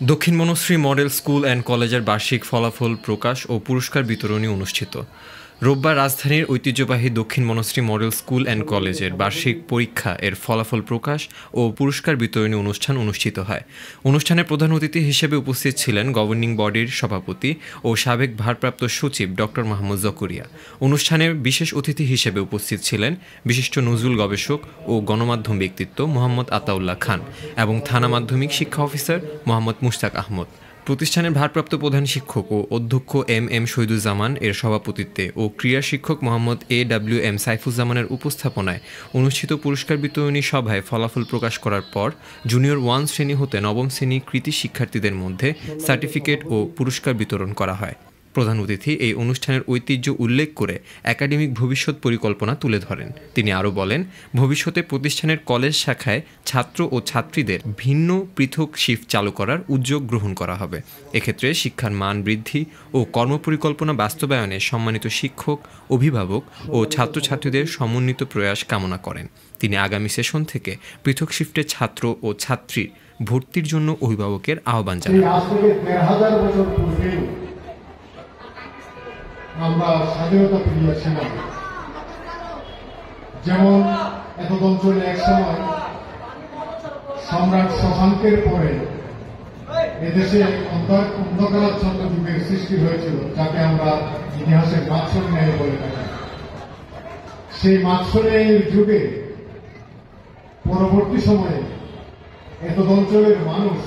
দক্ষিণ Banasree model school and কলেজের বার্ষিক ফলাফল প্রকাশ ও পুরস্কার বিতরণী অনুষ্ঠিত। রোববার রাজধানীর ঐতিহ্যবাহী দক্ষিণ বনশ্রী মডেল স্কুল অ্যান্ড কলেজের বার্ষিক পরীক্ষা এর ফলাফল প্রকাশ ও পুরস্কার বিতরণী অনুষ্ঠান অনুষ্ঠিত হয়। অনুষ্ঠানে প্রধান অতিথি হিসেবে উপস্থিত ছিলেন গভর্নিং বডির সভাপতি ও সাবেক ভারপ্রাপ্ত সচিব ডক্টর মাহমুদ জকরিয়া। অনুষ্ঠানে বিশেষ অতিথি হিসেবে উপস্থিত ছিলেন বিশিষ্ট নজরুল গবেষক ও গণমাধ্যম ব্যক্তিত্ব মোহাম্মদ আতাউল্লাহ খান এবং থানা মাধ্যমিক শিক্ষা অফিসার মোহাম্মদ মুশতাক আহমদ। প্রতিষ্ঠানের ভারপ্রাপ্ত প্রধান শিক্ষক ও অধ্যক্ষ এম শহীদুজ্জামান এর সভাপতিত্বে ও ক্রীড়া শিক্ষক মোহাম্মদ AWM সাইফুজ্জামানের উপস্থাপনায় অনুষ্ঠিত পুরস্কার বিতরণী সভায় ফলাফল প্রকাশ করার পর জুনিয়র 1 শ্রেণী হতে নবম শ্রেণী কৃতী শিক্ষার্থীদের মধ্যে সার্টিফিকেট ও পুরস্কার বিতরণ করা হয়। প্রধান অতিথি এই অনুষ্ঠানের ঐতিহ্য উল্লেখ করে একাডেমিক ভবিষ্যৎ পরিকল্পনা তুলে ধরেন। তিনি আরও বলেন, ভবিষ্যতে প্রতিষ্ঠানের কলেজ শাখায় ছাত্র ও ছাত্রীদের ভিন্ন পৃথক শিফট চালু করার উদ্যোগ গ্রহণ করা হবে। এক্ষেত্রে শিক্ষার মান বৃদ্ধি ও কর্মপরিকল্পনা বাস্তবায়নে সম্মানিত শিক্ষক, অভিভাবক ও ছাত্রছাত্রীদের সমন্বিত প্রয়াস কামনা করেন। তিনি আগামী সেশন থেকে পৃথক শিফটে ছাত্র ও ছাত্রীর ভর্তির জন্য অভিভাবকের আহ্বান জানান। আমরা স্বাধীনতা ফিরিয়েছিলাম। যেমন এতদ অঞ্চলে এক সময় সম্রাট শশাঙ্কের পরে এদেশে অন্ধকারাচ্ছন্ন যুগের সৃষ্টি হয়েছিল, যাকে আমরা ইতিহাসের মাৎসর ন্যায় বলে থাকি। সেই মাৎসর ন্যায়ের যুগে পরবর্তী সময়ে এতদ অঞ্চলের মানুষ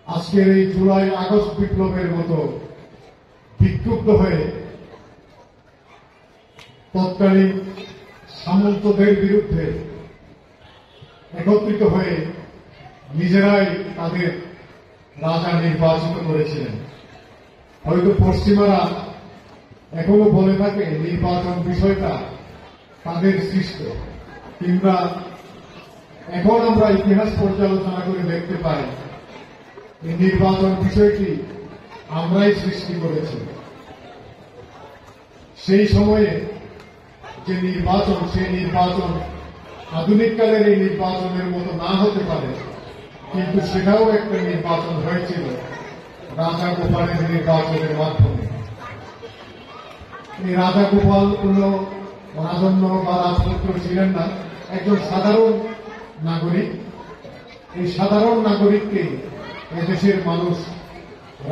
আজকের এই জুলাই আগস্ট বিপ্লবের মতো বিক্ষুব্ধ হয়ে তৎকালীন সামন্তদের বিরুদ্ধে একত্রিত হয়ে নিজেরাই তাদের রাজা নির্বাচিত করেছিলেন। হয়তো পশ্চিমারা এখনো বলে থাকে নির্বাচন বিষয়টা তাদের সৃষ্ট, কিংবা এখন আমরা ইতিহাস পর্যালোচনা করে দেখতে পাই এই নির্বাচন বিষয়টি আমরাই সৃষ্টি করেছি। সেই সময়ে যে নির্বাচন, সেই নির্বাচন আধুনিক কালের এই নির্বাচনের মতো না হতে পারে, কিন্তু সেটাও একটা নির্বাচন হয়েছিল রাজা গোপালের নির্বাচনের মাধ্যমে। এই রাজা গোপাল কোন রাজন্য বা রাজপুত্র ছিলেন না, একজন সাধারণ নাগরিক। এই সাধারণ নাগরিককে এদেশের মানুষ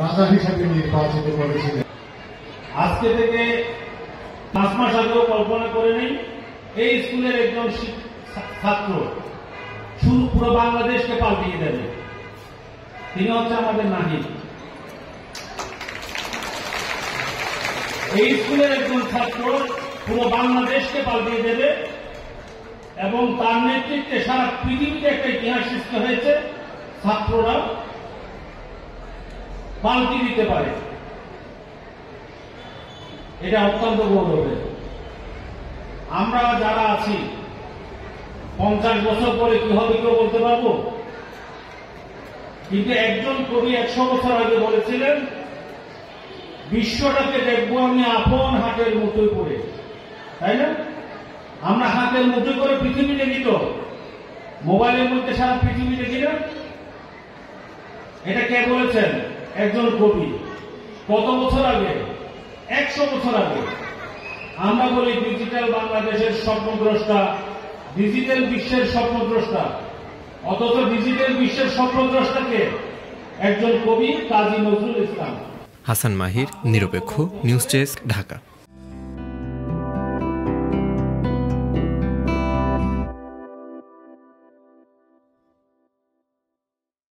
রাজা হিসাবে নির্বাচিত করেছিলেন। আজকে থেকে 5 মাস আগেও কল্পনা করে নেই এই স্কুলের একজন ছাত্র শুরু পুরো বাংলাদেশকে পাল্টিয়ে দেবে। তিনি হচ্ছে আমাদের নাহিদ। এই স্কুলের একজন ছাত্র পুরো বাংলাদেশকে পাল্টিয়ে দেবে এবং তার নেতৃত্বে সারা পৃথিবীতে একটা ইতিহাস সৃষ্টি হয়েছে। ছাত্ররা পাল্টি দিতে পারে, এটা অত্যন্ত গৌরবের। আমরা যারা আছি 50 বছর পরে কি হবে কেউ বলতে পারবো, কিন্তু একজন কবি 100 বছর আগে বলেছিলেন, বিশ্বটাকে দেখবো আমি আপন হাতের মুঠোয় করে। তাই না? আমরা হাতের মুঠোয় করে পৃথিবী দেখি, তো মোবাইলের মধ্যে সারা পৃথিবী দেখি না। এটা কে বলেছেন? একজন কবি। কত বছর আগে? 100 বছর আগে। আমরা বলি ডিজিটাল বাংলাদেশের স্বপ্নদ্রষ্টা, ডিজিটাল বিশ্বের স্বপ্নদ্রষ্টা, অথচ ডিজিটাল বিশ্বের স্বপ্নদ্রষ্টাকে একজন কবি কাজী নজরুল ইসলাম। হাসান মাহির, নিরপেক্ষ, নিউজ ডেস্ক, ঢাকা।